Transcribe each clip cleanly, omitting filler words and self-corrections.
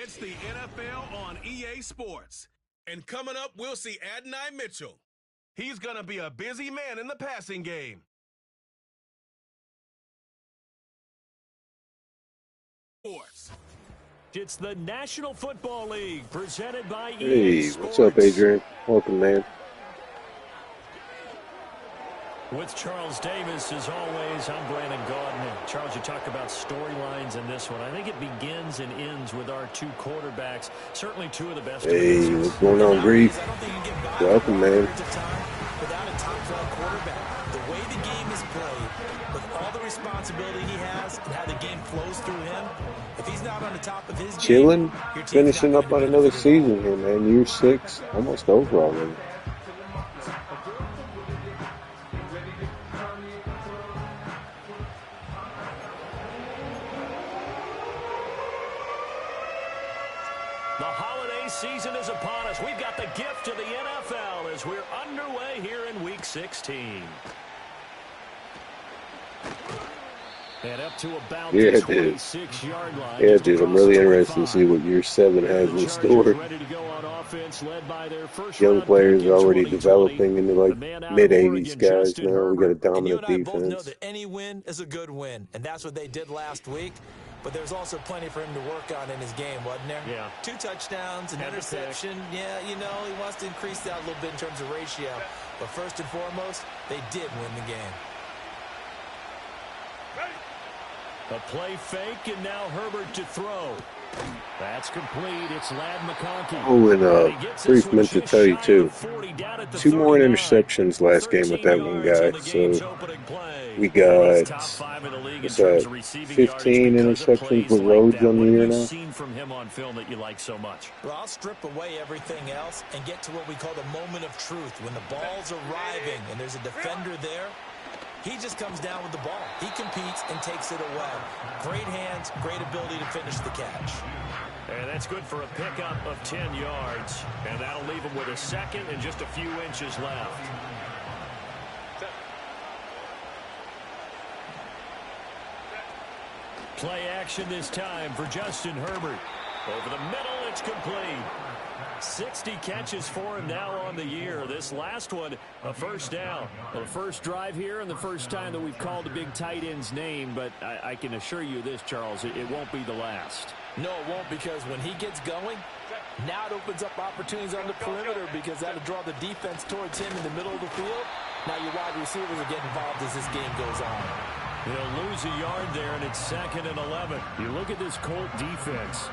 It's the NFL on EA Sports. And coming up, we'll see Adonai Mitchell. He's going to be a busy man in the passing game. Sports. It's the National Football League presented by EA Hey, Sports. what's up, Adrian? Welcome, man. With Charles Davis, as always, I'm Brandon Gaudin. Charles, you talk about storylines in this one. I think it begins and ends with our two quarterbacks. Certainly two of the best. Hey, what's going on, Grief? Welcome, man. Without a top-flight quarterback, the way the game is played, with all the responsibility he has and how the game flows through him, if he's not on the top of his Chilling, game, finishing up on another season here, man. Year 6, almost over already. The holiday season is upon us. We've got the gift of the NFL as we're underway here in Week 16. And up to about the 26-yard line. Yeah, dude, I'm really interested to see what Year 7 has in store. Ready to go on offense, led by their first Young players already developing into like mid-80s guys now. We got a dominant defense. Both know that any win is a good win, and that's what they did last week. But there's also plenty for him to work on in his game, wasn't there? Yeah. 2 touchdowns, an interception. Yeah, you know, he wants to increase that a little bit in terms of ratio. But first and foremost, they did win the game. A play fake, and now Herbert to throw. That's complete. It's Ladd McConkey. Oh, and Brief meant to tell you, too. 2 more interceptions last game with that one guy. So we got, what's that, 15 interceptions with Rhodes on the year now? From him on film that you like so much. Well, I'll strip away everything else and get to what we call the moment of truth. When the ball's arriving and there's a defender there, he just comes down with the ball. He competes and takes it away. Great hands, great ability to finish the catch. And that's good for a pickup of 10 yards. And that'll leave him with a second and just a few inches left. Play action this time for Justin Herbert. Over the middle, it's complete. 60 catches for him now on the year. This last one, a first down. Well, the first drive here and the first time that we've called a big tight end's name, but I can assure you this, Charles, it won't be the last. No, it won't, because when he gets going, now it opens up opportunities on the perimeter because that'll draw the defense towards him in the middle of the field. Now your wide receivers are getting involved as this game goes on. He'll lose a yard there, and it's 2nd and 11. You look at this Colt defense.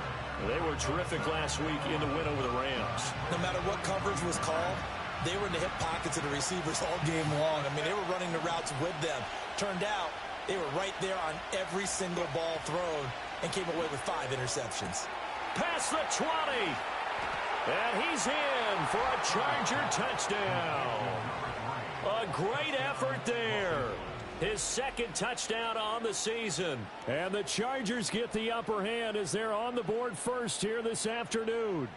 They were terrific last week in the win over the Rams. No matter what coverage was called, they were in the hip pockets of the receivers all game long. I mean, they were running the routes with them. Turned out, they were right there on every single ball thrown and came away with 5 interceptions. Past the 20. And he's in for a Charger touchdown. A great effort there. His 2nd touchdown on the season. And the Chargers get the upper hand as they're on the board first here this afternoon.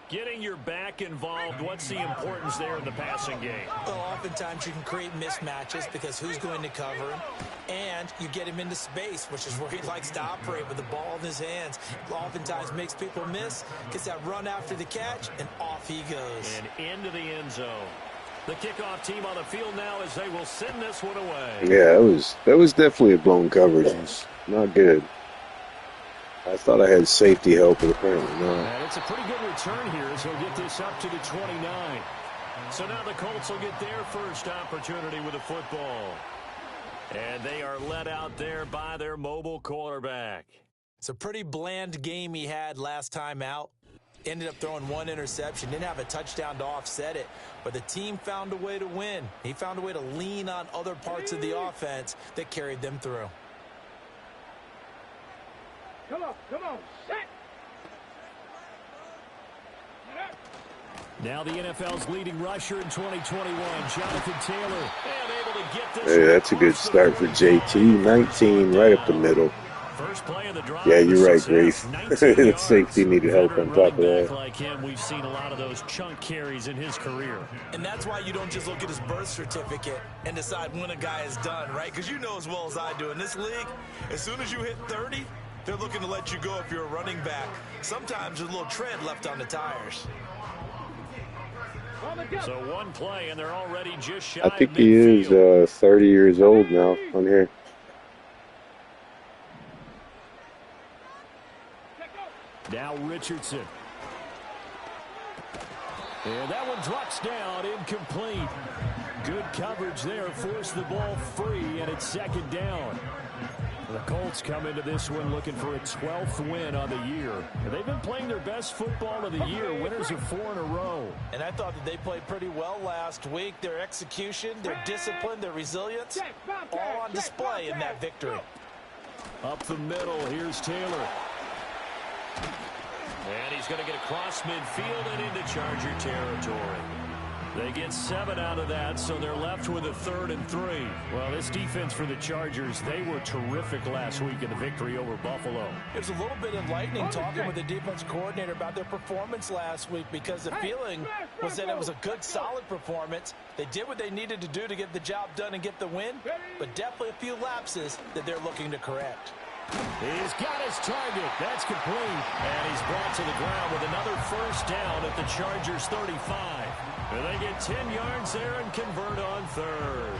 Getting your back involved, what's the importance there in the passing game? Well, oftentimes you can create mismatches because who's going to cover him, and you get him into space, which is where he likes to operate with the ball in his hands. Oftentimes makes people miss, gets that run after the catch, and off he goes. And into the end zone. The kickoff team on the field now as they will send this one away. Yeah, that was definitely a blown coverage. It's not good. I thought I had safety help, but apparently not. And it's a pretty good return here as he'll get this up to the 29. So now the Colts will get their first opportunity with the football. And they are led out there by their mobile quarterback. It's a pretty bland game he had last time out. Ended up throwing 1 interception. Didn't have a touchdown to offset it. But the team found a way to win. He found a way to lean on other parts of the offense that carried them through. Come on, set. Now the NFL's leading rusher in 2021, Jonathan Taylor. And able to get this. Hey, that's a good start for JT. 19 right up the middle. First play of the drive. Yeah, you're right, Grace. The safety needed help on top of that. Like him, we've seen a lot of those chunk carries in his career. And that's why you don't just look at his birth certificate and decide when a guy is done, right? Because you know as well as I do, in this league, as soon as you hit 30, They're looking to let you go if you're a running back. Sometimes there's a little tread left on the tires. So one play, and they're already just shy I think of he is 30 years old now on here. Now Richardson. And that one drops down, incomplete. Good coverage there, forced the ball free, and it's second down. The Colts come into this one looking for a 12th win on the year. They've been playing their best football of the year, winners of 4 in a row. And I thought that they played pretty well last week. Their execution, their discipline, their resilience, all on display in that victory. Up the middle, here's Taylor. And he's going to get across midfield and into Charger territory. They get 7 out of that, so they're left with a 3rd and 3. Well, this defense for the Chargers, they were terrific last week in the victory over Buffalo. It was a little bit enlightening talking with the defense coordinator about their performance last week, because the feeling was that it was a good, solid performance. They did what they needed to do to get the job done and get the win, but definitely a few lapses that they're looking to correct. He's got his target. That's complete. And he's brought to the ground with another first down at the Chargers 35. And they get 10 yards there and convert on 3rd.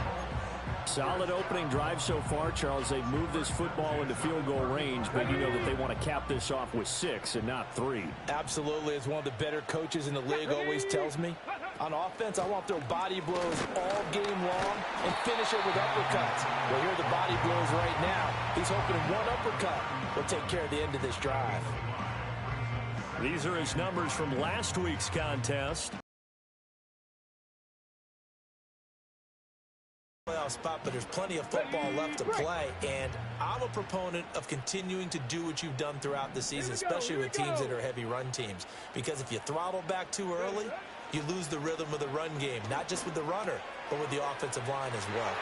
Solid opening drive so far, Charles. They've moved this football into field goal range, but you know that they want to cap this off with 6 and not 3. Absolutely. As one of the better coaches in the league always tells me, on offense, I want to throw body blows all game long and finish it with uppercuts. Well, here are the body blows right now. He's hoping one uppercut will take care of the end of this drive. These are his numbers from last week's contest. Playoff spot, but there's plenty of football left to play, and I'm a proponent of continuing to do what you've done throughout the season, especially with teams that are heavy run teams, because if you throttle back too early, you lose the rhythm of the run game, not just with the runner, but with the offensive line as well.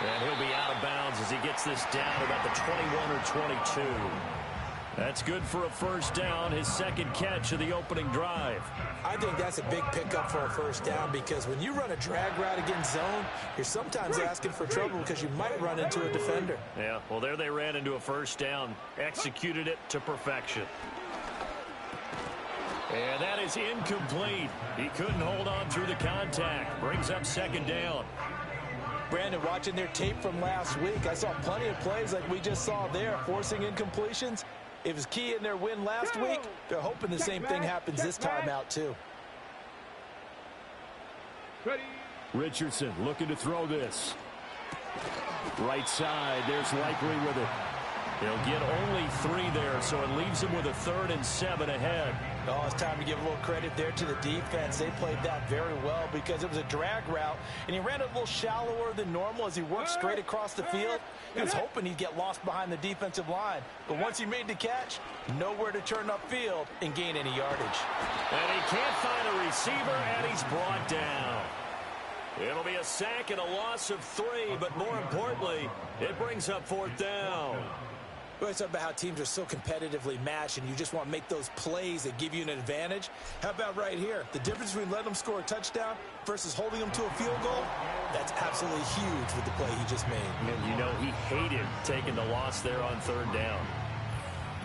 And he'll be out of bounds as he gets this down about the 21 or 22. That's good for a first down, his second catch of the opening drive. I think that's a big pickup for a first down, because when you run a drag route against zone, you're sometimes asking for trouble because you might run into a defender. Yeah, well, there they ran into a first down, executed it to perfection. And that is incomplete. He couldn't hold on through the contact. Brings up second down. Brandon, watching their tape from last week, I saw plenty of plays like we just saw there, forcing incompletions. It was key in their win last week. They're hoping the same thing happens this time out, too. Richardson looking to throw this. Right side, there's Likely with it. They'll get only 3 there, so it leaves them with a 3rd and 7 ahead. Oh, it's time to give a little credit there to the defense. They played that very well because it was a drag route, and he ran a little shallower than normal as he worked straight across the field. He was hoping he'd get lost behind the defensive line, but once he made the catch, nowhere to turn upfield and gain any yardage. And he can't find a receiver, and he's brought down. It'll be a sack and a loss of 3, but more importantly, it brings up 4th down. We always talk about how teams are so competitively matched, and you just want to make those plays that give you an advantage. How about right here? The difference between letting them score a touchdown versus holding them to a field goal, that's absolutely huge with the play he just made. And you know he hated taking the loss there on 3rd down.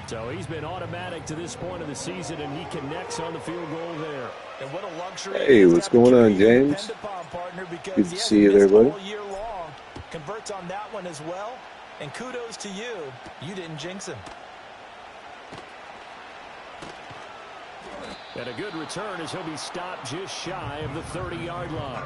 So he's been automatic to this point of the season, and he connects on the field goal there. And what a luxury. Hey, what's going on, James? Good to see you there, buddy. All year long. Converts on that one as well. And kudos to you. You didn't jinx him. And a good return as he'll be stopped just shy of the 30-yard line.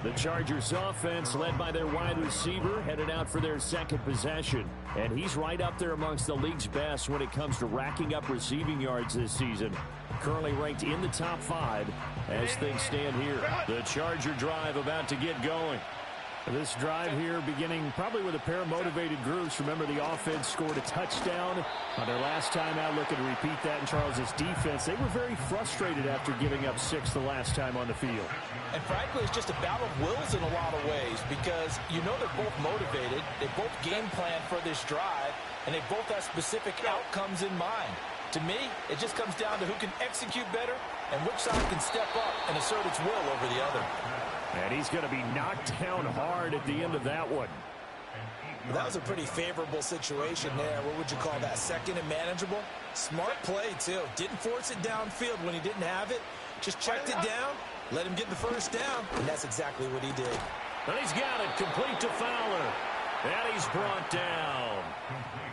The Chargers offense, led by their wide receiver, headed out for their second possession. And he's right up there amongst the league's best when it comes to racking up receiving yards this season. Currently ranked in the top 5 as things stand here. The Charger drive about to get going. This drive here beginning probably with a pair of motivated groups. Remember, the offense scored a touchdown on their last time out. Looking to repeat that in Charles' defense. They were very frustrated after giving up 6 the last time on the field. And frankly, it's just a battle of wills in a lot of ways, because you know they're both motivated. They both game plan for this drive, and they both have specific outcomes in mind. To me, it just comes down to who can execute better and which side can step up and assert its will over the other. And he's going to be knocked down hard at the end of that one. Well, that was a pretty favorable situation there. What would you call that? Second and manageable? Smart play, too. Didn't force it downfield when he didn't have it. Just checked it down, let him get the first down, and that's exactly what he did. And he's got it complete to Fowler. And he's brought down.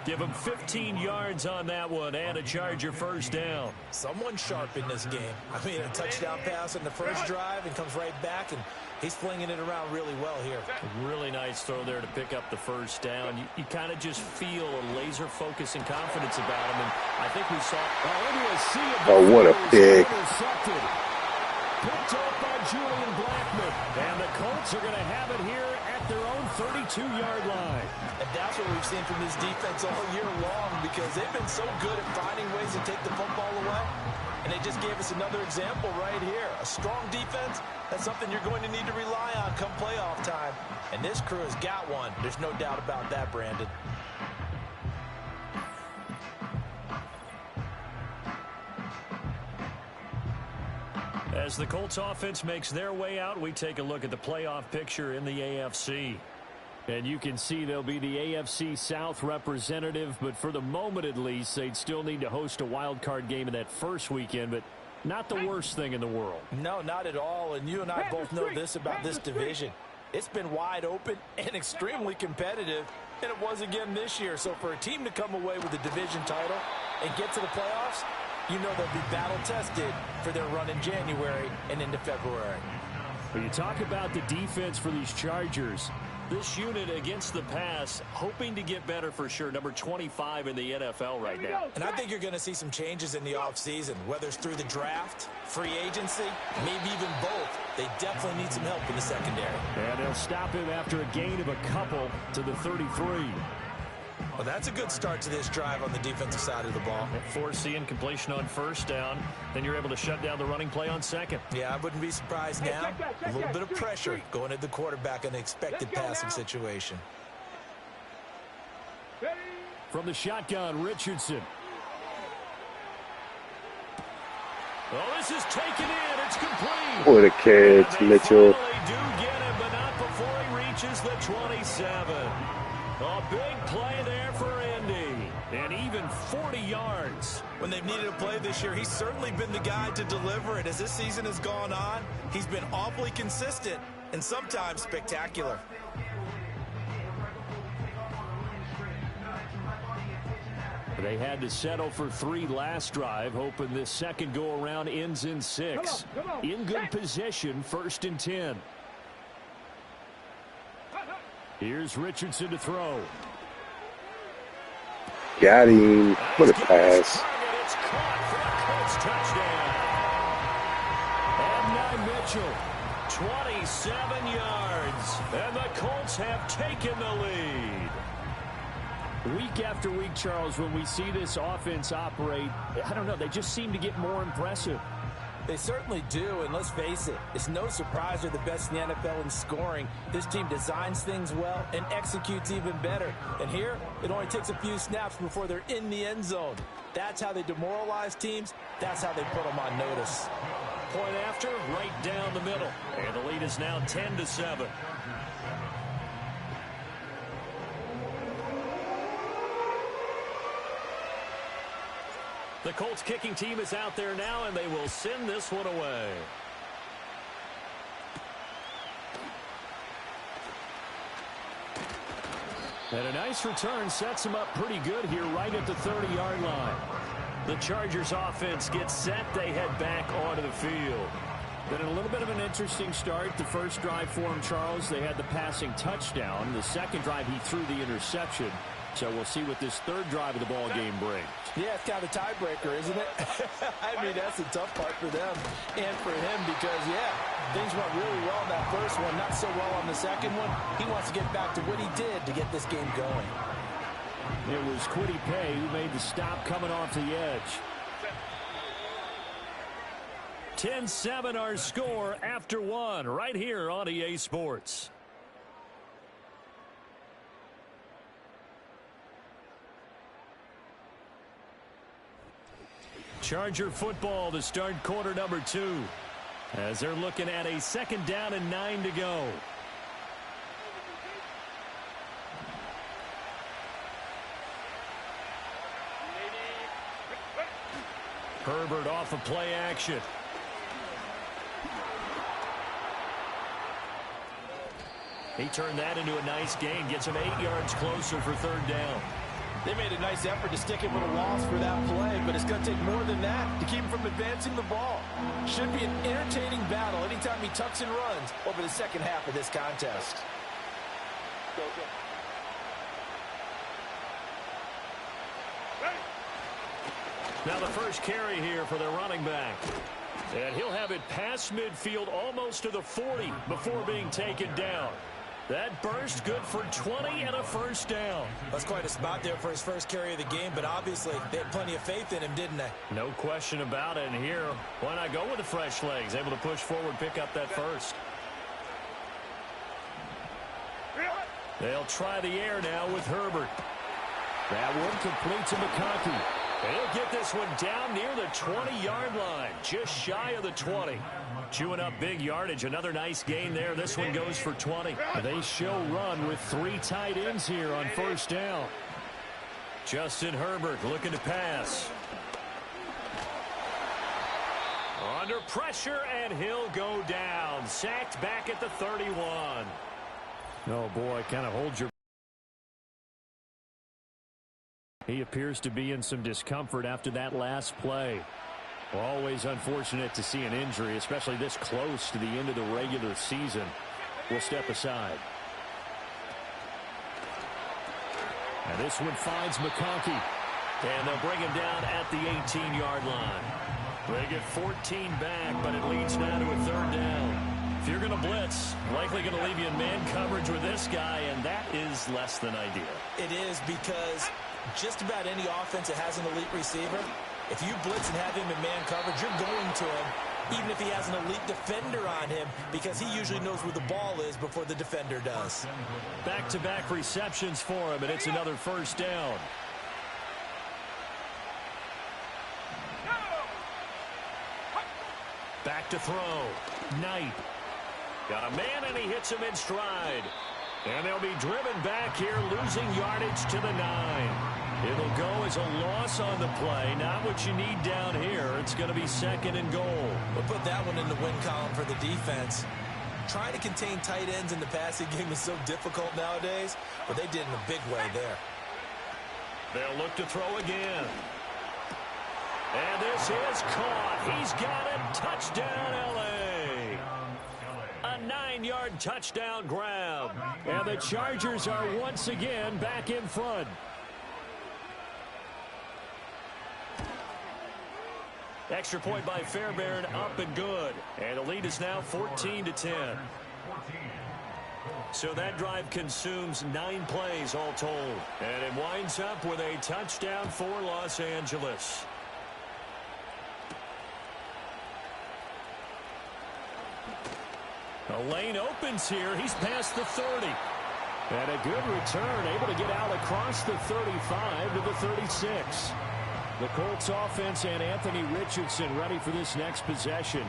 Give him 15 yards on that one and a Charger first down. Someone sharp in this game. I mean, a touchdown pass in the first drive and comes right back, and he's flinging it around really well here. A really nice throw there to pick up the first down. You kind of just feel a laser focus and confidence about him, and I think we saw Oh, what a pick. Picked up by Julian Blackman. And the Colts are going to have it here at their own 32-yard line. And that's what we've seen from this defense all year long, because they've been so good at finding ways to take the football away. And they just gave us another example right here. A strong defense, that's something you're going to need to rely on come playoff time. And this crew has got one. There's no doubt about that, Brandon. As the Colts offense makes their way out, we take a look at the playoff picture in the AFC. And you can see they'll be the AFC South representative, but for the moment at least, they'd still need to host a wild card game in that first weekend, but not the worst thing in the world. No, not at all, and you and I both know this about this division. It's been wide open and extremely competitive, and it was again this year. So for a team to come away with a division title and get to the playoffs, you know they'll be battle-tested for their run in January and into February. When you talk about the defense for these Chargers, this unit against the pass, hoping to get better for sure. Number 25 in the NFL right now. And I think you're going to see some changes in the offseason, whether it's through the draft, free agency, maybe even both. They definitely need some help in the secondary. And they'll stop him after a gain of a couple to the 33. Well, that's a good start to this drive on the defensive side of the ball. Force the incompletion on first down. Then you're able to shut down the running play on second. Yeah, I wouldn't be surprised now. A little bit of pressure going at the quarterback in the expected passing situation. From the shotgun, Richardson. Oh, this is taken in. It's complete. What a catch, Mitchell. They do get him, but not before he reaches the 27. A big play there for Indy, and even 40 yards. When they've needed a play this year, he's certainly been the guy to deliver it. As this season has gone on, he's been awfully consistent and sometimes spectacular. They had to settle for 3 last drive, hoping this second go-around ends in 6. In good position, 1st and 10. Here's Richardson to throw. Got him. What a pass. It's caught for a Colts touchdown. And Mitchell, 27 yards. And the Colts have taken the lead. Week after week, Charles, when we see this offense operate, I don't know, they just seem to get more impressive. They certainly do, and let's face it, it's no surprise they're the best in the NFL in scoring. This team designs things well and executes even better. And here, it only takes a few snaps before they're in the end zone. That's how they demoralize teams. That's how they put them on notice. Point after, right down the middle. And the lead is now 10-7. The Colts kicking team is out there now, and they will send this one away. And a nice return sets them up pretty good here right at the 30-yard line. The Chargers offense gets set. They head back onto the field. Been a little bit of an interesting start. The first drive for him, Charles, they had the passing touchdown. The second drive, he threw the interception. So we'll see what this third drive of the ball game brings. Yeah, it's kind of a tiebreaker, isn't it? I mean, that's the tough part for them and for him because, yeah, things went really well in that first one, not so well on the second one. He wants to get back to what he did to get this game going. It was Kwity Paye who made the stop coming off the edge. 10-7 our score after one right here on EA Sports. Charger football to start quarter number 2 as they're looking at a 2nd down and 9 to go. Herbert off of play action. He turned that into a nice gain. Gets him 8 yards closer for third down. They made a nice effort to stick him with a loss for that play, but it's going to take more than that to keep him from advancing the ball. Should be an entertaining battle anytime he tucks and runs over the second half of this contest. Now the first carry here for their running back. And he'll have it past midfield almost to the 40 before being taken down. That burst good for 20 and a first down. That's quite a spot there for his first carry of the game, but obviously they had plenty of faith in him, didn't they? No question about it. And here, why not go with the fresh legs? Able to push forward, pick up that first. They'll try the air now with Herbert. That one complete to McConkey. He'll get this one down near the 20-yard line, just shy of the 20. Chewing up big yardage. Another nice gain there. This one goes for 20. They show run with 3 tight ends here on first down. Justin Herbert looking to pass. Under pressure, and he'll go down. Sacked back at the 31. Oh, boy, kind of holds your... He appears to be in some discomfort after that last play. Always unfortunate to see an injury, especially this close to the end of the regular season. We'll step aside. And this one finds McConkey. And they'll bring him down at the 18-yard line. They get 14 back, but it leads now to a third down. If you're going to blitz, likely going to leave you in man coverage with this guy, and that is less than ideal. It is, because just about any offense that has an elite receiver, if you blitz and have him in man coverage, you're going to him, even if he has an elite defender on him, because he usually knows where the ball is before the defender does. Back-to-back receptions for him, and it's another first down. Back to throw. Knight. Got a man, and he hits him in stride. And they'll be driven back here, losing yardage to the 9. It'll go as a loss on the play. Not what you need down here. It's going to be second and goal. We'll put that one in the win column for the defense. Trying to contain tight ends in the passing game is so difficult nowadays, but they did in a big way there. They'll look to throw again. And this is caught. He's got it. Touchdown, L.A. A 9-yard touchdown grab. And the Chargers are once again back in front. Extra point by Fairbairn, up and good. And the lead is now 14-10. So that drive consumes 9 plays all told. And it winds up with a touchdown for Los Angeles. The lane opens here. He's past the 30. And a good return, able to get out across the 35 to the 36. The Colts offense and Anthony Richardson ready for this next possession.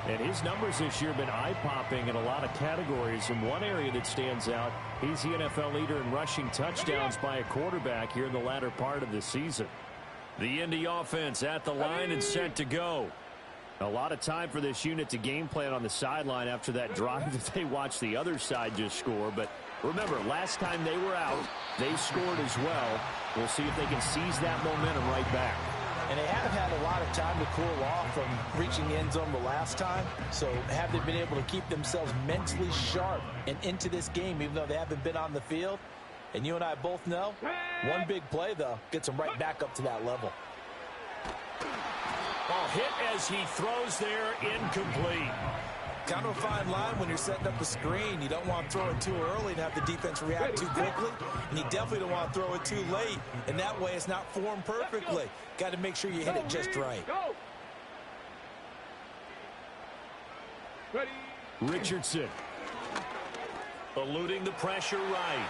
And his numbers this year have been eye-popping in a lot of categories. In one area that stands out, he's the NFL leader in rushing touchdowns by a quarterback here in the latter part of the season. The Indy offense at the line and set to go. A lot of time for this unit to game plan on the sideline after that drive that they watched the other side just score. But remember, last time they were out, they scored as well. We'll see if they can seize that momentum right back. And they have had a lot of time to cool off from reaching the end zone the last time. So have they been able to keep themselves mentally sharp and into this game, even though they haven't been on the field? And you and I both know, one big play, though, gets them right back up to that level. Ball hit as he throws there, incomplete. Kind of a fine line when you're setting up a screen. You don't want to throw it too early and have the defense react too quickly. And you definitely don't want to throw it too late. And that way it's not formed perfectly. Got to make sure you hit it just right. Richardson. Eluding the pressure right.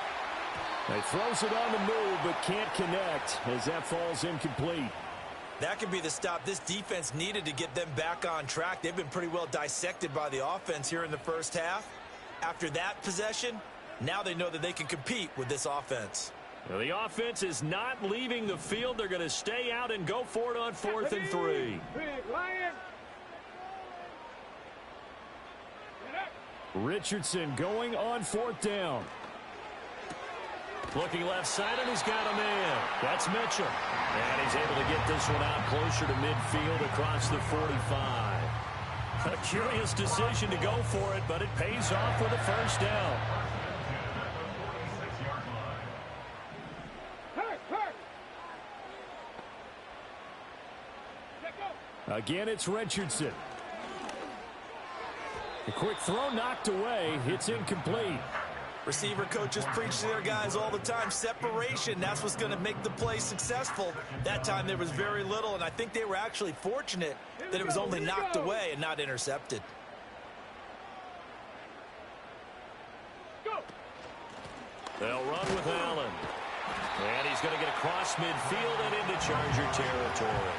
He throws it on the move but can't connect as that falls incomplete. That could be the stop this defense needed to get them back on track. They've been pretty well dissected by the offense here in the first half. After that possession, now they know that they can compete with this offense. The offense is not leaving the field. They're going to stay out and go for it on 4th and 3. Richardson going on 4th down. Looking left side, and he's got a man. That's Mitchell. And he's able to get this one out closer to midfield across the 45. A curious decision to go for it, but it pays off with a first down. Again, it's Richardson. A quick throw knocked away. It's incomplete. Receiver coaches preach to their guys all the time. Separation, that's what's going to make the play successful. That time there was very little, and I think they were actually fortunate that it was only knocked away and not intercepted. They'll run with Allen. And he's going to get across midfield and into Charger territory.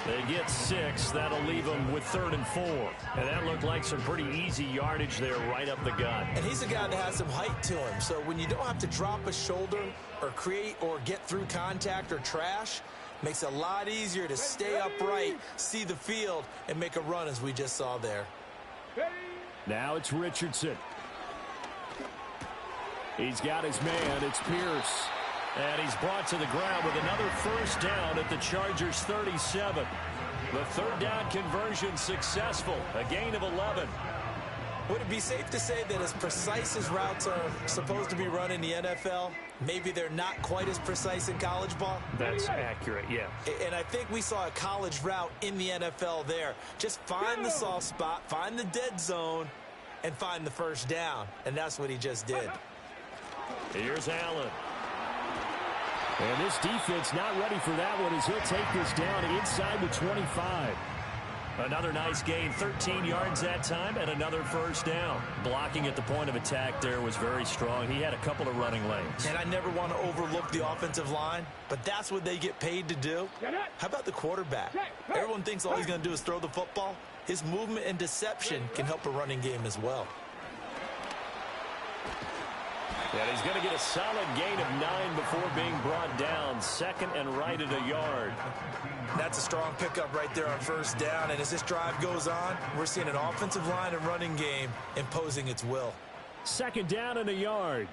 They get 6. That'll leave them with 3rd and 4. And that looked like some pretty easy yardage there right up the gut. And he's a guy that has some height to him. So when you don't have to drop a shoulder or create or get through contact or trash, makes it a lot easier to stay upright, see the field, and make a run as we just saw there. Now it's Richardson. He's got his man. It's Pierce. And he's brought to the ground with another first down at the Chargers' 37. The 3rd down conversion successful. A gain of 11. Would it be safe to say that as precise as routes are supposed to be run in the NFL, maybe they're not quite as precise in college ball? That's accurate, yeah. And I think we saw a college route in the NFL there. Just find the soft spot, find the dead zone, and find the first down. And that's what he just did. Here's Allen. And this defense not ready for that one as he'll take this down inside the 25. Another nice gain, 13 yards that time, and another first down. Blocking at the point of attack there was very strong. He had a couple of running lanes. And I never want to overlook the offensive line, but that's what they get paid to do. How about the quarterback? Everyone thinks all he's going to do is throw the football. His movement and deception can help a running game as well. And he's going to get a solid gain of 9 before being brought down. 2nd and right at a yard. That's a strong pickup right there on first down. And as this drive goes on, we're seeing an offensive line and running game imposing its will. 2nd down and a yard.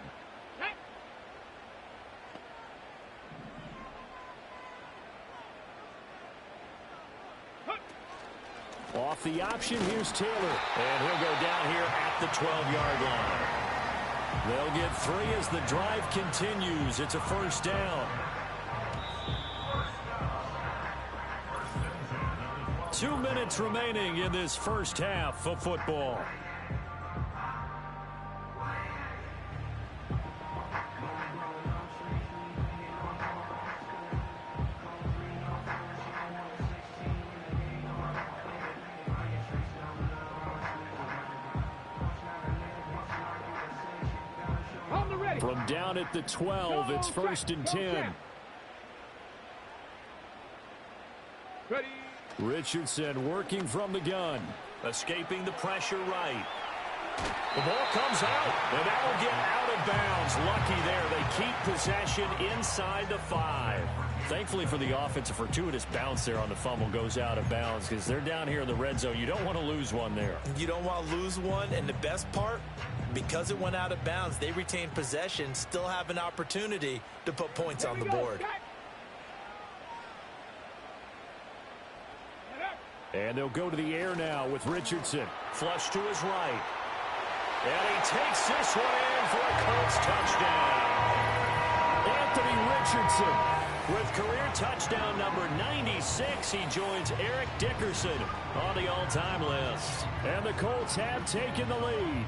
Off the option, here's Taylor. And he'll go down here at the 12-yard line. They'll get 3 as the drive continues. It's a first down. 2 minutes remaining in this first half of football. From down at the 12, it's 1st and 10. Ready. Richardson working from the gun. Escaping the pressure right. The ball comes out, and that will get out of bounds. Lucky there. They keep possession inside the 5. Thankfully for the offense, a fortuitous bounce there on the fumble goes out of bounds because they're down here in the red zone. You don't want to lose one there. You don't want to lose one, and the best part, because it went out of bounds, they retain possession, still have an opportunity to put points on the board. And they'll go to the air now with Richardson. Flush to his right. And he takes this one in for a Colts touchdown. Anthony Richardson with career touchdown number 96. He joins Eric Dickerson on the all-time list. And the Colts have taken the lead.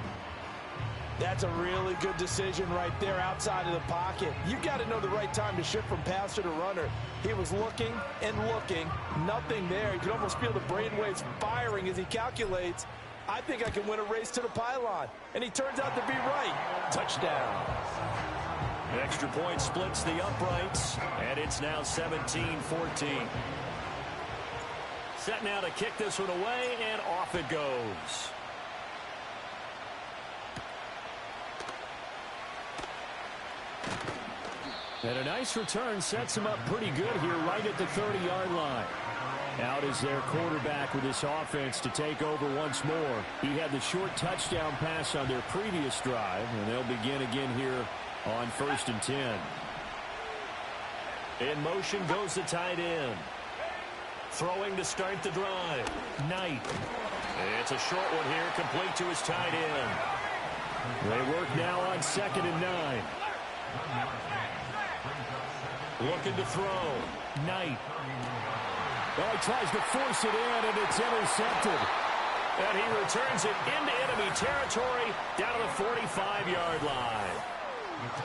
That's a really good decision right there outside of the pocket. You've got to know the right time to shift from passer to runner. He was looking and looking, nothing there. You can almost feel the brainwaves firing as he calculates, I think I can win a race to the pylon. And he turns out to be right. Touchdown. The extra point splits the uprights, and it's now 17-14. Set now to kick this one away, and off it goes. And a nice return sets him up pretty good here right at the 30-yard line. Out is their quarterback with this offense to take over once more. He had the short touchdown pass on their previous drive, and they'll begin again here on 1st and 10. In motion goes the tight end. Throwing to start the drive. Knight. It's a short one here, complete to his tight end. They work now on 2nd and 9. Looking to throw. Knight. Oh, he tries to force it in, and it's intercepted. And he returns it into enemy territory down to the 45-yard line.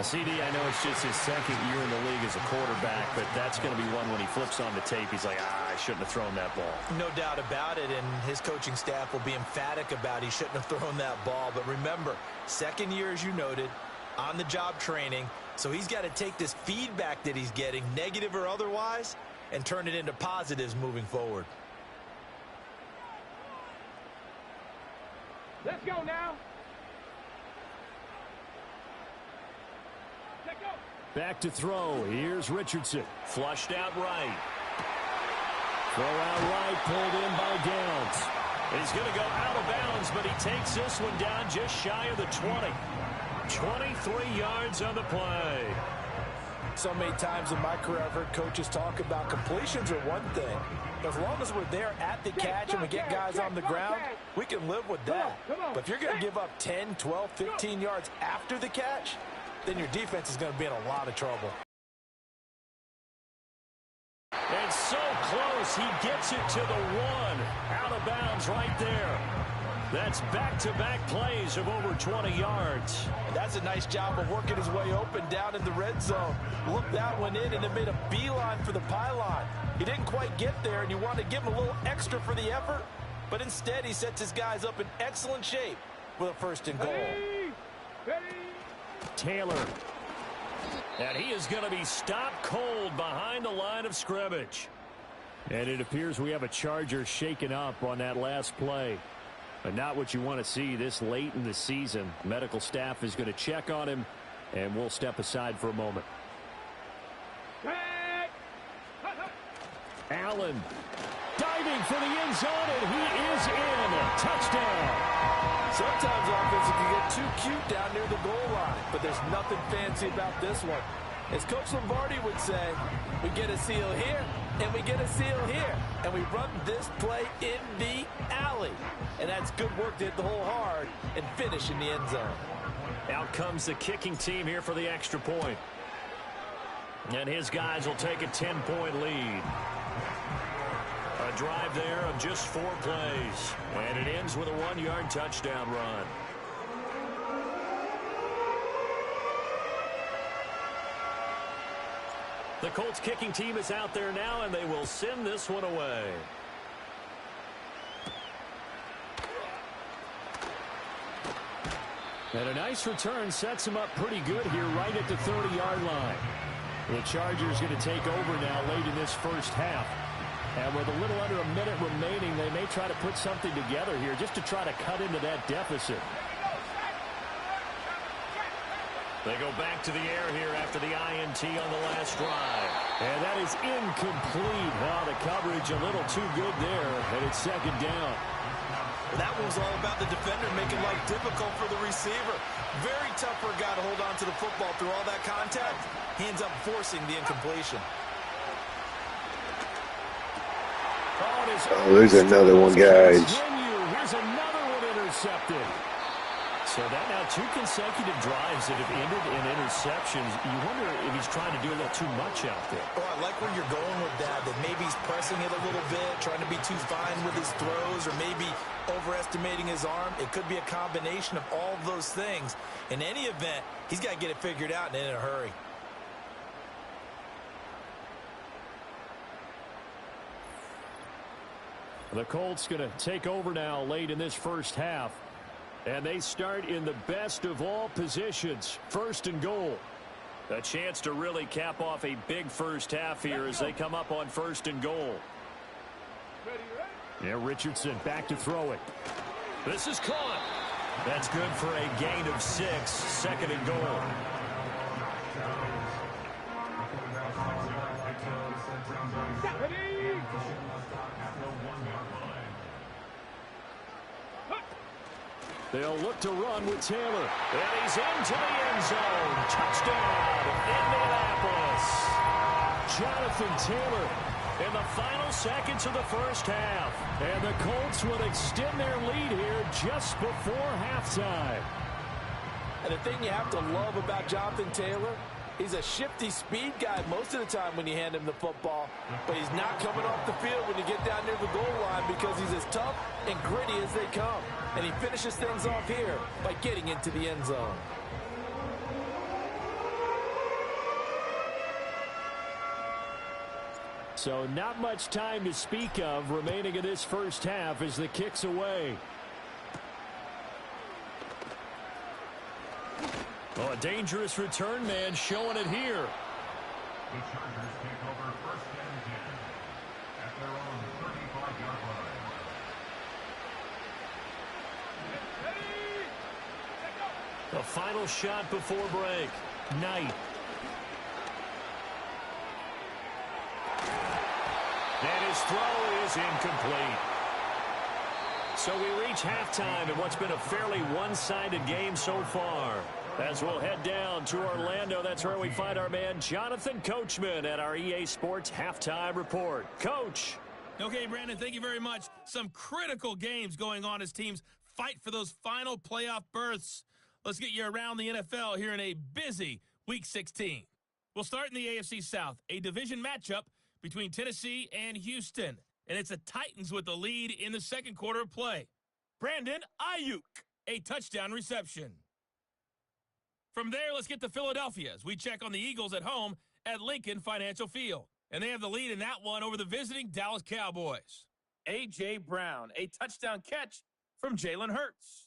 CD, I know it's just his 2nd year in the league as a quarterback, but that's going to be one when he flips on the tape. He's like, I shouldn't have thrown that ball. No doubt about it, and his coaching staff will be emphatic about he shouldn't have thrown that ball. But remember, 2nd year, as you noted, on-the-job training, so he's got to take this feedback that he's getting, negative or otherwise, and turn it into positives moving forward. Let's go now. Let's go. Back to throw. Here's Richardson. Flushed out right. Throw out right, pulled in by Downs. He's going to go out of bounds, but he takes this one down just shy of the 20. 23 yards on the play. So many times in my career I've heard coaches talk about completions are one thing. As long as we're there at the catch and we get guys on the ground, we can live with that. But if you're going to give up 10, 12, 15 yards after the catch, then your defense is going to be in a lot of trouble. And so close, he gets it to the 1. Out of bounds right there. That's back-to-back plays of over 20 yards. That's a nice job of working his way open down in the red zone. Looked that one in and it made a beeline for the pylon. He didn't quite get there, and you want to give him a little extra for the effort, but instead he sets his guys up in excellent shape with a 1st and goal. Taylor. And he is going to be stopped cold behind the line of scrimmage. And it appears we have a Charger shaken up on that last play. But not what you want to see this late in the season. Medical staff is going to check on him, and we'll step aside for a moment. Allen diving for the end zone, and he is in. Touchdown. Sometimes offense can get too cute down near the goal line, but there's nothing fancy about this one. As Coach Lombardi would say, we get a seal here, and we get a seal here, and we run this play in the alley. And that's good work to hit the hole hard and finish in the end zone. Out comes the kicking team here for the extra point. And his guys will take a 10-point lead. A drive there of just 4 plays. And it ends with a 1-yard touchdown run. The Colts kicking team is out there now, and they will send this one away. And a nice return sets him up pretty good here right at the 30-yard line. The Chargers going to take over now late in this first half. And with a little under a minute remaining, they may try to put something together here just to try to cut into that deficit. They go back to the air here after the INT on the last drive. And that is incomplete. Oh, the coverage a little too good there, and it's 2nd down. That was all about the defender making life difficult for the receiver. Very tough for a guy to hold on to the football through all that contact. He ends up forcing the incompletion. Oh, there's another one, guys. Here's another one intercepted. So that now 2 consecutive drives that have ended in interceptions. You wonder if he's trying to do a little too much out there. Oh, I like where you're going with that maybe he's pressing it a little bit, trying to be too fine with his throws, or maybe overestimating his arm. It could be a combination of all of those things. In any event, he's got to get it figured out and in a hurry. The Colts going to take over now late in this first half. And they start in the best of all positions, 1st and goal. A chance to really cap off a big first half here as they come up on 1st and goal. Yeah, Richardson back to throw it. This is caught. That's good for a gain of 6, 2nd and goal. They'll look to run with Taylor. And he's into the end zone. Touchdown, Indianapolis. Jonathan Taylor in the final seconds of the first half. And the Colts would extend their lead here just before halftime. And the thing you have to love about Jonathan Taylor, he's a shifty speed guy most of the time when you hand him the football. But he's not coming off the field when you get down near the goal line because he's as tough and gritty as they come. And he finishes things off here by getting into the end zone. So not much time to speak of remaining in this first half as the kick's away. Oh, a dangerous return man showing it here. The Chargers take over first and 10 at their own 35-yard line. The final shot before break. Knight. And his throw is incomplete. So we reach halftime in what's been a fairly one-sided game so far. As we'll head down to Orlando, that's where we find our man Jonathan Coachman at our EA Sports Halftime Report. Coach. Okay, Brandon, thank you very much. Some critical games going on as teams fight for those final playoff berths. Let's get you around the NFL here in a busy Week 16. We'll start in the AFC South, a division matchup between Tennessee and Houston. And it's the Titans with the lead in the second quarter of play. Brandon Ayuk, a touchdown reception. From there, let's get to Philadelphia as we check on the Eagles at home at Lincoln Financial Field. And they have the lead in that one over the visiting Dallas Cowboys. A.J. Brown, a touchdown catch from Jalen Hurts.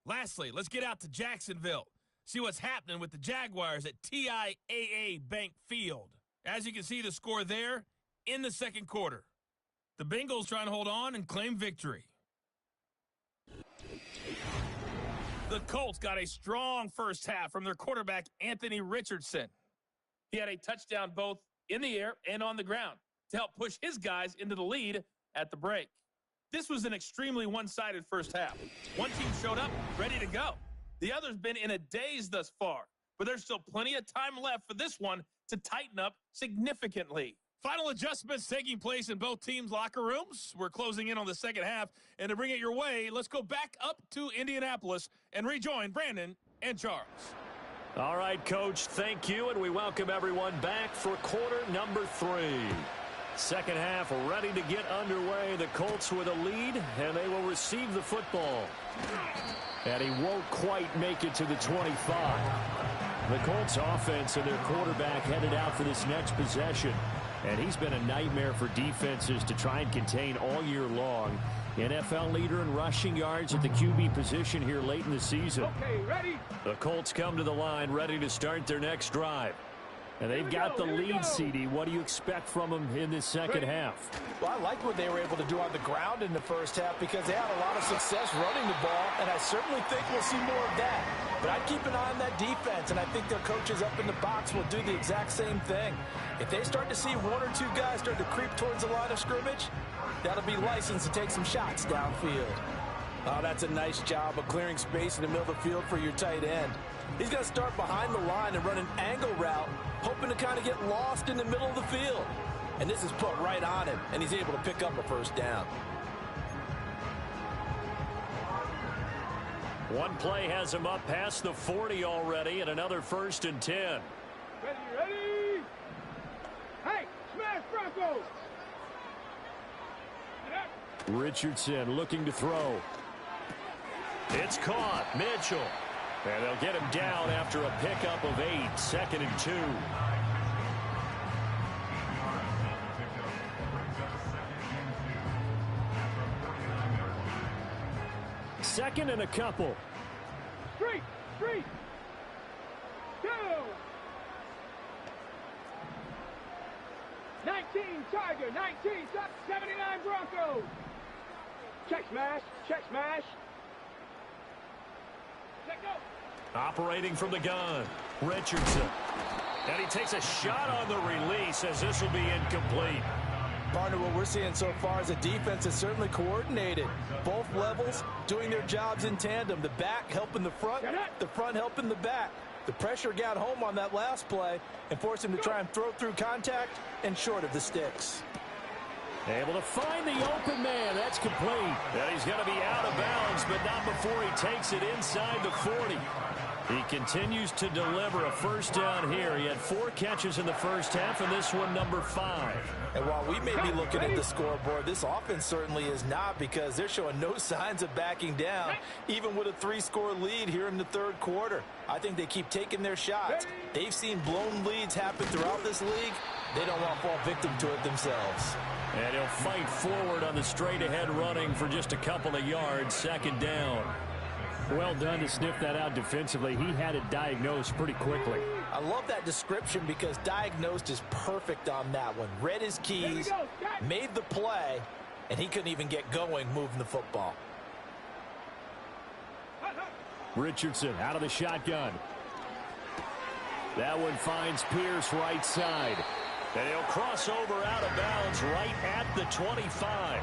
Lastly, let's get out to Jacksonville. See what's happening with the Jaguars at TIAA Bank Field. As you can see, the score there in the second quarter. The Bengals trying to hold on and claim victory. The Colts got a strong first half from their quarterback, Anthony Richardson. He had a touchdown both in the air and on the ground to help push his guys into the lead at the break. This was an extremely one-sided first half. One team showed up ready to go. The other's been in a daze thus far, but there's still plenty of time left for this one to tighten up significantly. Final adjustments taking place in both teams' locker rooms. We're closing in on the second half, and to bring it your way, let's go back up to Indianapolis and rejoin Brandon and Charles. All right, Coach, thank you, and we welcome everyone back for quarter number 3. Second half ready to get underway. The Colts with a lead, and they will receive the football. And he won't quite make it to the 25. The Colts offense and their quarterback headed out for this next possession. And he's been a nightmare for defenses to try and contain all year long. NFL leader in rushing yards at the QB position here late in the season. Okay, ready? The Colts come to the line ready to start their next drive. And they've got the lead, CD. What do you expect from them in this second half? Well, I like what they were able to do on the ground in the first half because they had a lot of success running the ball, and I certainly think we'll see more of that. But I'd keep an eye on that defense, and I think their coaches up in the box will do the exact same thing. If they start to see one or two guys start to creep towards the line of scrimmage, that'll be licensed to take some shots downfield. Oh, that's a nice job of clearing space in the middle of the field for your tight end. He's going to start behind the line and run an angle route, hoping to kind of get lost in the middle of the field. And this is put right on him, and he's able to pick up a first down. One play has him up past the 40 already, and another 1st and 10. Ready, ready? Hey, smash Broncos! Richardson looking to throw. It's caught. Mitchell. And they'll get him down after a pickup of 8. 2nd and 2. Second and a couple. Street! 2! 19 Tiger, 19 79 Broncos. Check smash, check smash. Let go. Operating from the gun, Richardson. And he takes a shot on the release as this will be incomplete. Partner, what we're seeing so far is a defense that's certainly coordinated. Both levels doing their jobs in tandem. The back helping the front helping the back. The pressure got home on that last play and forced him to try and throw through contact and short of the sticks. Able to find the open man. That's complete. And he's going to be out of bounds, but not before he takes it inside the 40. He continues to deliver a first down here. He had 4 catches in the first half, and this one number 5. And while we may be looking at the scoreboard, this offense certainly is not, because they're showing no signs of backing down, even with a 3-score lead here in the third quarter. I think they keep taking their shots. They've seen blown leads happen throughout this league. They don't want to fall victim to it themselves. And he'll fight forward on the straight-ahead running for just a couple of yards, second down. Well done to sniff that out defensively. He had it diagnosed pretty quickly. I love that description because diagnosed is perfect on that one. Read his keys, made the play, and he couldn't even get going moving the football. Richardson out of the shotgun. That one finds Pierce right side. And he'll cross over out of bounds right at the 25.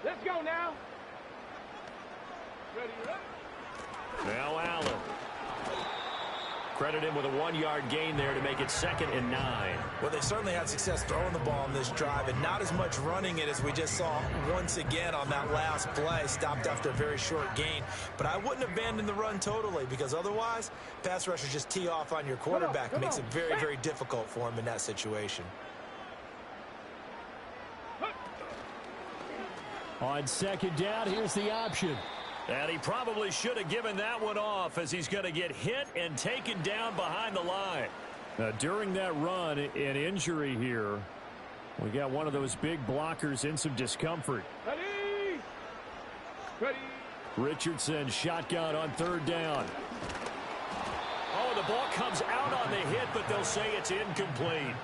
Let's go now. Ready, ready. Now Allen. Credit him with a 1-yard gain there to make it 2nd and 9. Well, they certainly had success throwing the ball on this drive, and not as much running it as we just saw once again on that last play. Stopped after a very short gain. But I wouldn't abandon the run totally, because otherwise, pass rushers just tee off on your quarterback. It makes it very, very difficult for him in that situation. On second down, here's the option. And he probably should have given that one off, as he's going to get hit and taken down behind the line. During that run, an injury here. We got one of those big blockers in some discomfort. Ready. Ready. Richardson shotgun on third down. Oh, the ball comes out on the hit, but they'll say it's incomplete.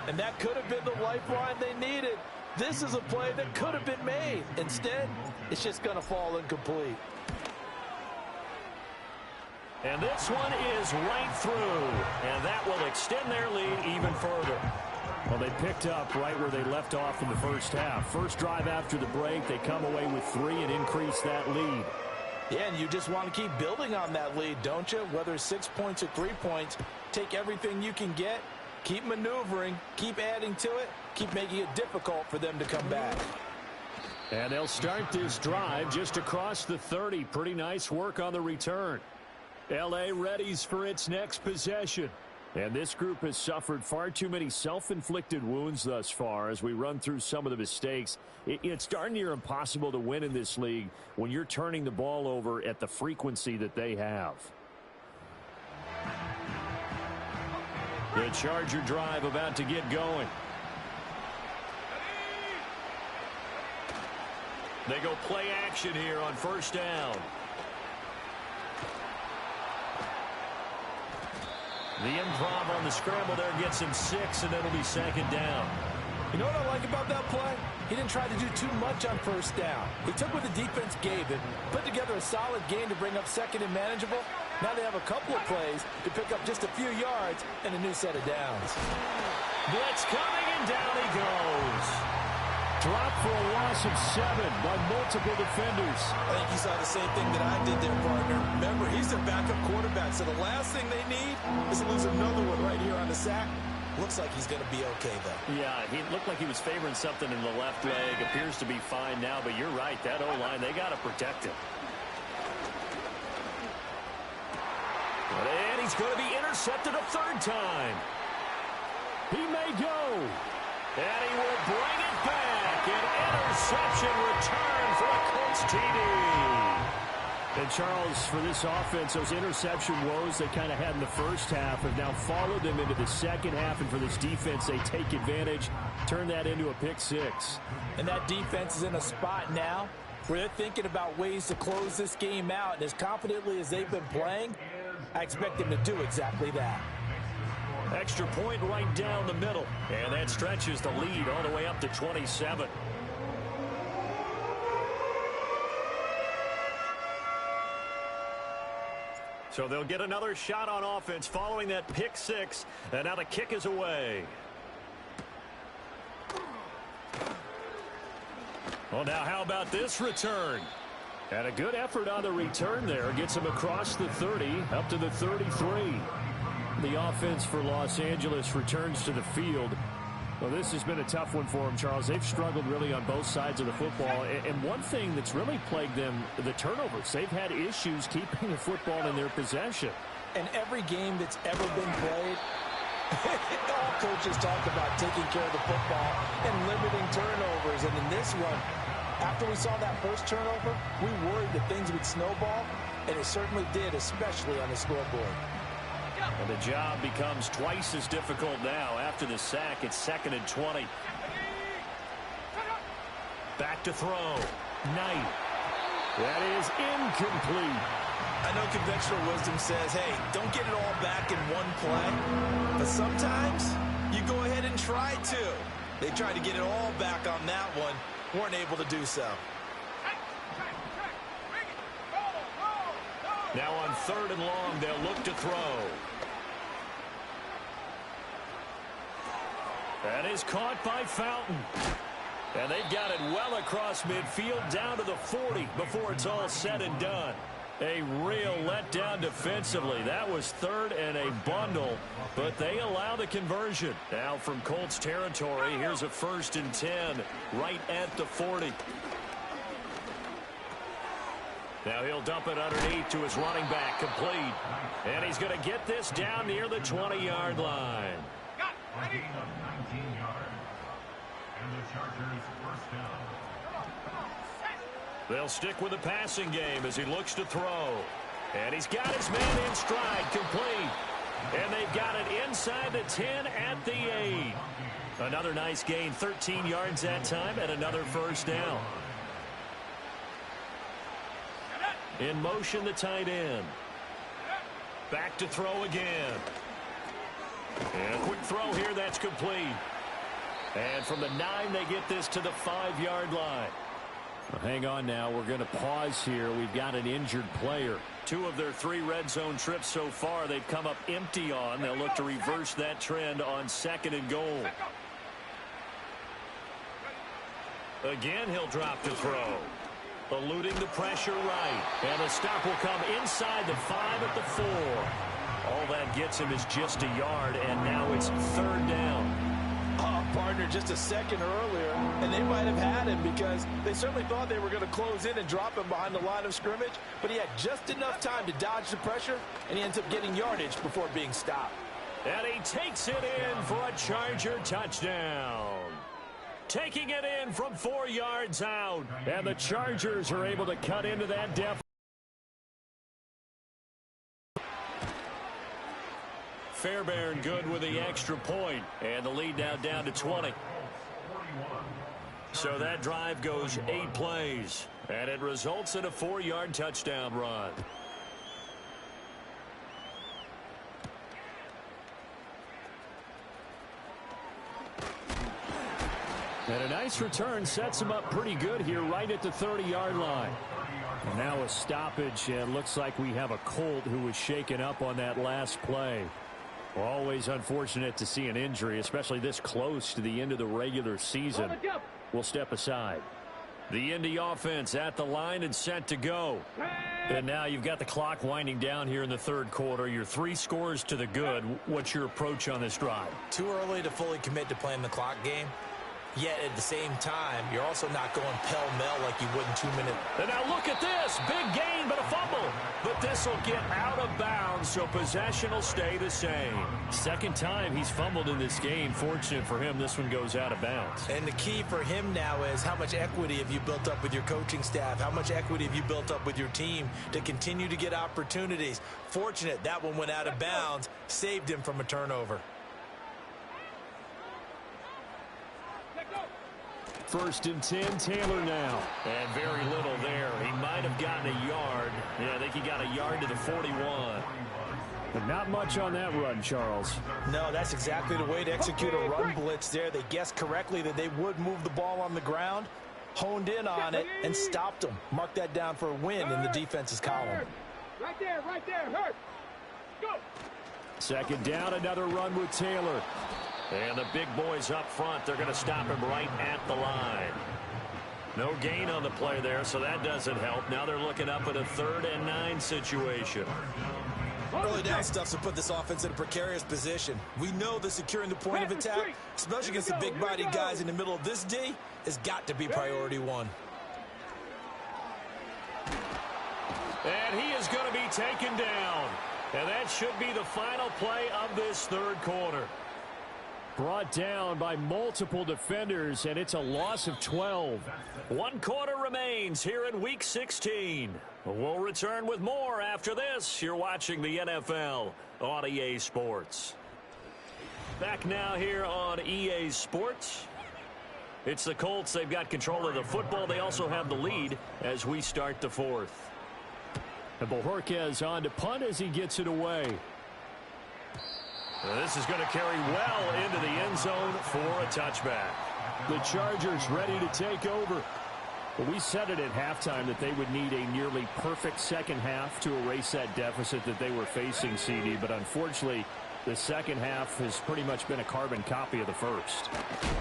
And that could have been the lifeline they needed. This is a play that could have been made. Instead, it's just going to fall incomplete. And this one is right through. And that will extend their lead even further. Well, they picked up right where they left off in the first half. First drive after the break, they come away with 3 and increase that lead. Yeah, and you just want to keep building on that lead, don't you? Whether it's 6 points or 3 points, take everything you can get, keep maneuvering, keep adding to it, keep making it difficult for them to come back. And they'll start this drive just across the 30. Pretty nice work on the return. L.A. readies for its next possession. And this group has suffered far too many self-inflicted wounds thus far as we run through some of the mistakes. It's darn near impossible to win in this league when you're turning the ball over at the frequency that they have. The Charger drive about to get going. They go play action here on first down. The improv on the scramble there gets him 6, and it'll be second down. You know what I like about that play? He didn't try to do too much on first down. He took what the defense gave him, put together a solid game to bring up second and manageable. Now they have a couple of plays to pick up just a few yards and a new set of downs. Blitz coming, and down he goes. Dropped for a loss of 7 by multiple defenders. I think you saw the same thing that I did there, partner. Remember, he's their backup quarterback, so the last thing they need is to lose another one right here on the sack. Looks like he's going to be okay, though. Yeah, he looked like he was favoring something in the left leg. Appears to be fine now, but you're right. That O-line, they got to protect him. And he's going to be intercepted a third time. He may go. And he will bring it back. An interception return for a Colts TD. And Charles, for this offense, those interception woes they kind of had in the first half have now followed them into the second half. And for this defense, they take advantage, turn that into a pick 6. And that defense is in a spot now where they're thinking about ways to close this game out. And as confidently as they've been playing, I expect them to do exactly that. Extra point right down the middle. And that stretches the lead all the way up to 27. So they'll get another shot on offense following that pick six. And now the kick is away. Well, now how about this return? And a good effort on the return there. Gets him across the 30, up to the 33. The offense for Los Angeles returns to the field. Well, this has been a tough one for them, Charles. They've struggled really on both sides of the football. And one thing that's really plagued them, the turnovers. They've had issues keeping the football in their possession. And every game that's ever been played, all coaches talk about taking care of the football and limiting turnovers. And in this one, after we saw that first turnover, we worried that things would snowball, and it certainly did, especially on the scoreboard. And the job becomes twice as difficult now. After the sack, it's 2nd and 20. Back to throw. Knight. That is incomplete. I know conventional wisdom says, hey, don't get it all back in one play. But sometimes you go ahead and try to. They tried to get it all back on that one. Weren't able to do so. Now on 3rd and long, they'll look to throw. That is caught by Fountain. And they've got it well across midfield down to the 40 before it's all said and done. A real letdown defensively. That was 3rd and a bundle, but they allow the conversion. Now from Colts territory, here's a 1st and 10 right at the 40. Now he'll dump it underneath to his running back, complete. And he's going to get this down near the 20-yard line. A gain of 19 yards. And the Chargers first down. They'll stick with the passing game as he looks to throw. And he's got his man in stride, complete. And they've got it inside the 10 at the 8. Another nice gain, 13 yards that time, and another first down. In motion, the tight end. Back to throw again. And a quick throw here, that's complete. And from the 9, they get this to the 5-yard line. Well, hang on now. We're going to pause here. We've got an injured player. 2 of their 3 red zone trips so far, they've come up empty on. They'll look to reverse that trend on 2nd and goal. Again, he'll drop to throw. Eluding the pressure right. And the stop will come inside the 5 at the 4. All that gets him is just a yard, and now it's 3rd down. Partner, just a second earlier, and they might have had him because they certainly thought they were going to close in and drop him behind the line of scrimmage, but he had just enough time to dodge the pressure, and he ends up getting yardage before being stopped. And he takes it in for a Charger touchdown. Taking it in from 4 yards out. And the Chargers are able to cut into that deficit. Fairbairn good with the extra point. And the lead now down to 20. So that drive goes 8 plays. And it results in a 4-yard touchdown run. And a nice return sets him up pretty good here right at the 30-yard line. And now a stoppage, and looks like we have a Colt who was shaken up on that last play. Always unfortunate to see an injury, especially this close to the end of the regular season. We'll step aside. The Indy offense at the line and set to go. And now you've got the clock winding down here in the 3rd quarter. You're 3 scores to the good. What's your approach on this drive? Too early to fully commit to playing the clock game. Yet at the same time, you're also not going pell-mell like you would in 2 minutes. And now look at this. Big gain, but a fumble. But this will get out of bounds, so possession will stay the same. 2nd time he's fumbled in this game. Fortunate for him, this one goes out of bounds. And the key for him now is how much equity have you built up with your coaching staff? How much equity have you built up with your team to continue to get opportunities? Fortunate that one went out of bounds, saved him from a turnover. 1st and 10, Taylor now. And very little there. He might have gotten a yard. Yeah, I think he got a yard to the 41. But not much on that run, Charles. No, that's exactly the way to execute a run blitz there. They guessed correctly that they would move the ball on the ground, honed in on it, and stopped them. Mark that down for a win in the defense's column. Right there, hurt. Go. Second down, another run with Taylor. And the big boys up front, they're going to stop him right at the line. No gain on the play there, so that doesn't help. Now they're looking up at a 3rd and 9 situation. Early down stuff to put this offense in a precarious position. We know that securing the point of attack, especially against the big-bodied guys in the middle of this D, has got to be priority one. And he is going to be taken down. And that should be the final play of this 3rd quarter. Brought down by multiple defenders, and it's a loss of 12. 1 quarter remains here in Week 16. We'll return with more after this. You're watching the NFL on EA Sports. Back now here on EA Sports. It's the Colts. They've got control of the football. They also have the lead as we start the 4th. And Bojorquez on to punt as he gets it away. This is going to carry well into the end zone for a touchback. The Chargers ready to take over. Well, we said it at halftime that they would need a nearly perfect second half to erase that deficit that they were facing, CD. But unfortunately, the second half has pretty much been a carbon copy of the first.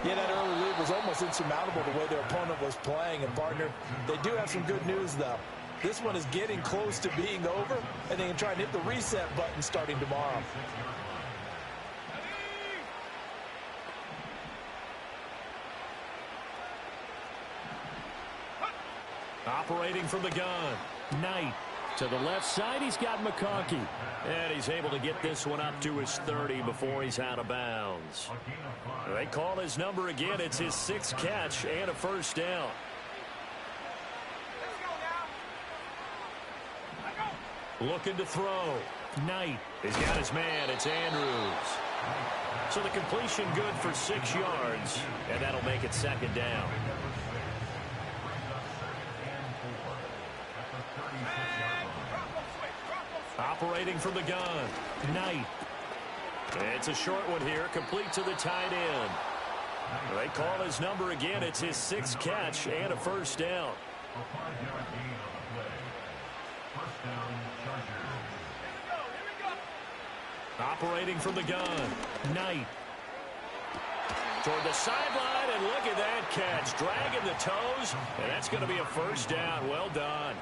Yeah, that early lead was almost insurmountable the way their opponent was playing. And, partner, they do have some good news, though. This one is getting close to being over, and they can try and hit the reset button starting tomorrow. Operating from the gun. Knight to the left side. He's got McConkey. And he's able to get this one up to his 30 before he's out of bounds. They call his number again. It's his 6th catch and a first down. Looking to throw. Knight. He's got his man. It's Andrews. So the completion good for 6 yards. And that'll make it 2nd down. Operating from the gun. Knight. It's a short one here, complete to the tight end. They call his number again. It's his 6th catch and a first down. Operating from the gun. Knight. Toward the sideline, and look at that catch. Dragging the toes, and that's going to be a first down. Well done.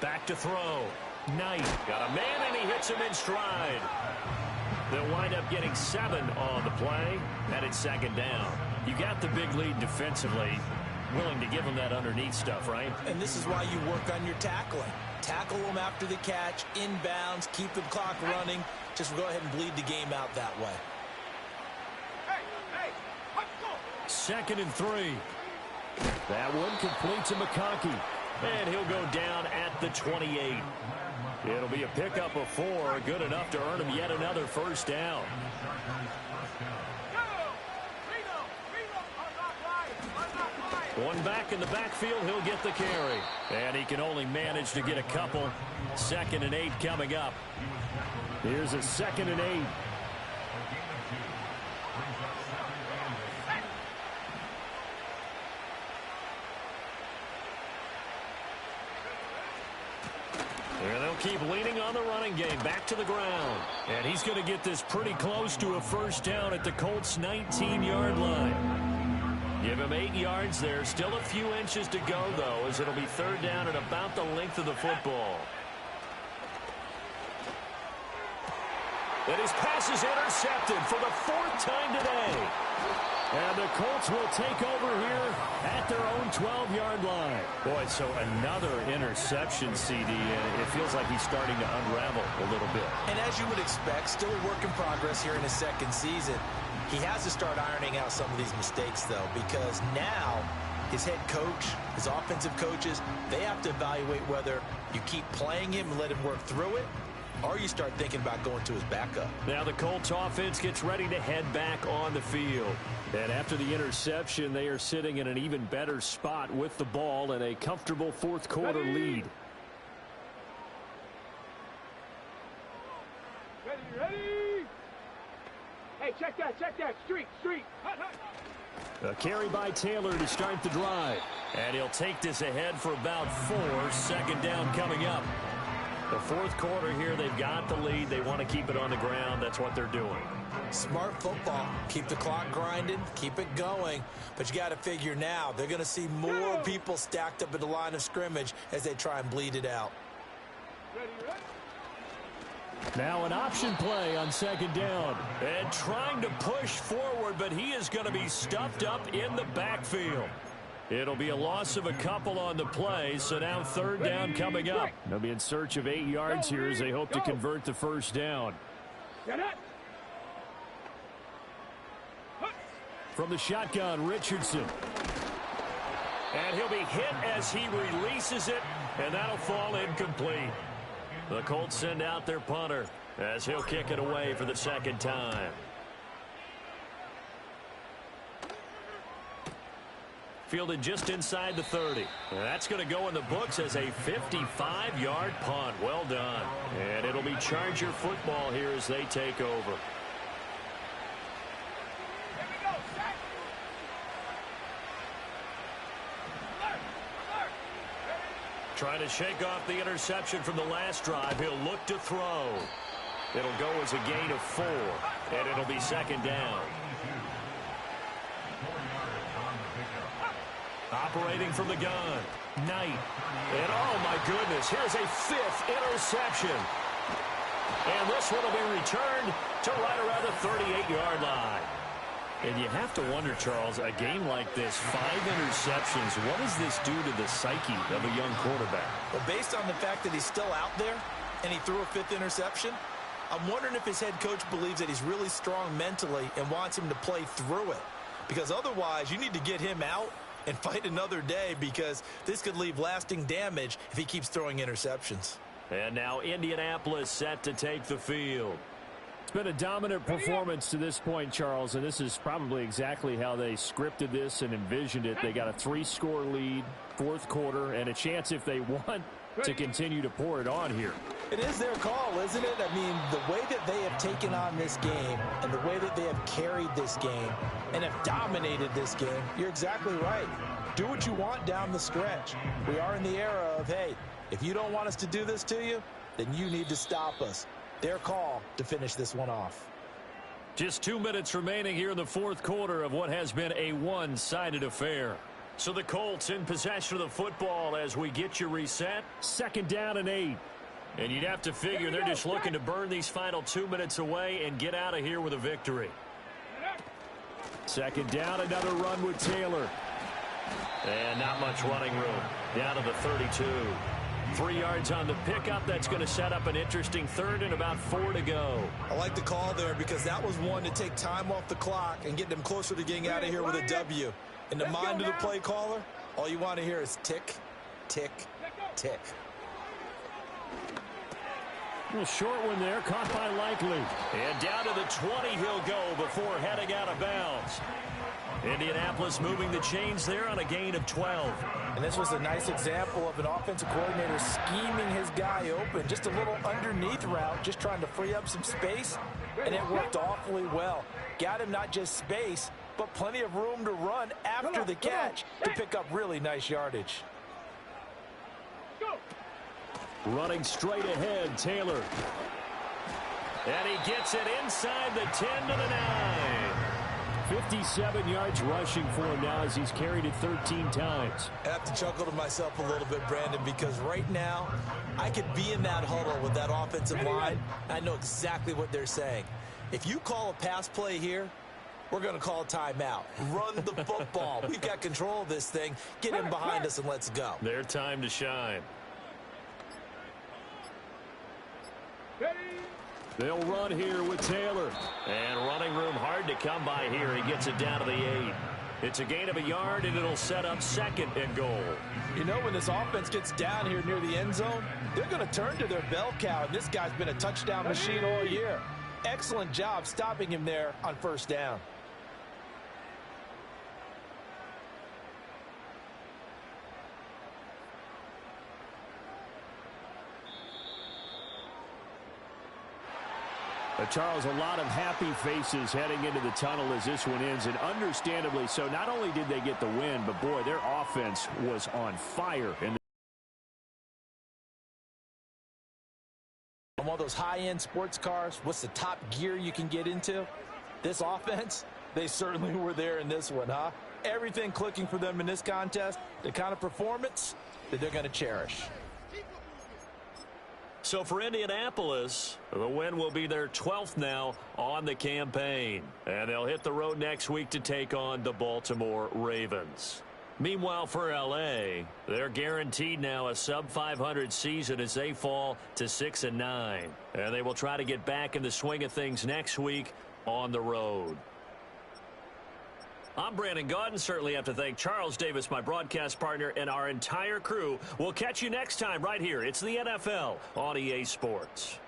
Back to throw. Knight. Got a man, and he hits him in stride. They'll wind up getting 7 on the play, and it's 2nd down. You got the big lead defensively. Willing to give them that underneath stuff, right? And this is why you work on your tackling. Tackle them after the catch, inbounds, keep the clock running. Just go ahead and bleed the game out that way. 2nd and 3. That one complete to McConkey. And he'll go down at the 28. It'll be a pickup of 4, good enough to earn him yet another first down. One back in the backfield, he'll get the carry. And he can only manage to get a couple. 2nd and 8 coming up. Here's a 2nd and 8. And they'll keep leaning on the running game. Back to the ground. And he's going to get this pretty close to a first down at the Colts' 19-yard line. Give him 8 yards there. Still a few inches to go, though, as it'll be 3rd down at about the length of the football. And his pass is intercepted for the 4th time today. And the Colts will take over here at their own 12-yard line. Boy, so another interception, CD, and it feels like he's starting to unravel a little bit. And as you would expect, still a work in progress here in his 2nd season. He has to start ironing out some of these mistakes, though, because now his head coach, his offensive coaches, they have to evaluate whether you keep playing him and let him work through it, or you start thinking about going to his backup. Now the Colts offense gets ready to head back on the field. And after the interception, they are sitting in an even better spot with the ball and a comfortable fourth quarter lead. Ready. Hey, check that. Street. Hut. A carry by Taylor to start the drive. And he'll take this ahead for about 4. Second down coming up. The fourth quarter here, they've got the lead. They want to keep it on the ground. That's what they're doing. Smart football. Keep the clock grinding. Keep it going. But you got to figure now, they're going to see more people stacked up at the line of scrimmage as they try and bleed it out. Ready. Now an option play on second down. And trying to push forward, but he is going to be stuffed up in the backfield. It'll be a loss of a couple on the play, so now third down coming up. They'll be in search of 8 yards here as they hope to convert the first down. From the shotgun, Richardson. And he'll be hit as he releases it, and that'll fall incomplete. The Colts send out their punter as he'll kick it away for the second time. Fielded just inside the 30. And that's going to go in the books as a 55-yard punt. Well done. And it'll be Charger football here as they take over. Trying to shake off the interception from the last drive. He'll look to throw. It'll go as a gain of 4. And it'll be second down. Operating from the gun. Knight. And oh my goodness, here's a 5th interception. And this one will be returned to right around the 38-yard line. And you have to wonder, Charles, a game like this, 5 interceptions, what does this do to the psyche of a young quarterback? Well, based on the fact that he's still out there and he threw a 5th interception, I'm wondering if his head coach believes that he's really strong mentally and wants him to play through it. Because otherwise, you need to get him out and fight another day, because this could leave lasting damage if he keeps throwing interceptions. And now Indianapolis set to take the field. It's been a dominant performance to this point, Charles, and this is probably exactly how they scripted this and envisioned it. They got a 3-score lead, fourth quarter, and a chance, if they want, to continue to pour it on here. It is their call, isn't it? I mean, the way that they have taken on this game and the way that they have carried this game and have dominated this game, you're exactly right. Do what you want down the stretch. We are in the era of, hey, if you don't want us to do this to you, then you need to stop us. Their call to finish this one off. Just 2 minutes remaining here in the fourth quarter of what has been a one-sided affair. So the Colts in possession of the football as we get you reset. Second down and 8. And you'd have to figure they're just looking to burn these final 2 minutes away and get out of here with a victory. Second down, another run with Taylor. And not much running room. Down to the 32. 3 yards on the pickup. That's going to set up an interesting third and about 4 to go. I like the call there because that was one to take time off the clock and get them closer to getting out of here with a W. In the mind of the play caller, all you want to hear is tick, tick, tick. A short one there, caught by Likely. And down to the 20 he'll go before heading out of bounds. Indianapolis moving the chains there on a gain of 12. And this was a nice example of an offensive coordinator scheming his guy open. Just a little underneath route, just trying to free up some space, and it worked awfully well. Got him not just space, but plenty of room to run after the catch to pick up really nice yardage. Running straight ahead, Taylor. And he gets it inside the 10 to the 9. 57 yards rushing for him now as he's carried it 13 times. I have to chuckle to myself a little bit, Brandon, because right now I could be in that huddle with that offensive line. I know exactly what they're saying. If you call a pass play here, we're going to call a timeout. Run the football. We've got control of this thing. Get him behind us and let's go. Their time to shine. They'll run here with Taylor. And running room hard to come by here. He gets it down to the 8. It's a gain of a yard, and it'll set up 2nd and goal. You know, when this offense gets down here near the end zone, they're going to turn to their bell cow, and this guy's been a touchdown machine all year. Excellent job stopping him there on 1st down. Charles, a lot of happy faces heading into the tunnel as this one ends, and understandably so. Not only did they get the win, but, boy, their offense was on fire. On one of those high-end sports cars, what's the top gear you can get into? This offense, they certainly were there in this one, huh? Everything clicking for them in this contest, the kind of performance that they're going to cherish. So for Indianapolis, the win will be their 12th now on the campaign. And they'll hit the road next week to take on the Baltimore Ravens. Meanwhile, for L.A., they're guaranteed now a sub-500 season as they fall to 6-9. And they will try to get back in the swing of things next week on the road. I'm Brandon Gaudin. Certainly have to thank Charles Davis, my broadcast partner, and our entire crew. We'll catch you next time right here. It's the NFL on EA Sports.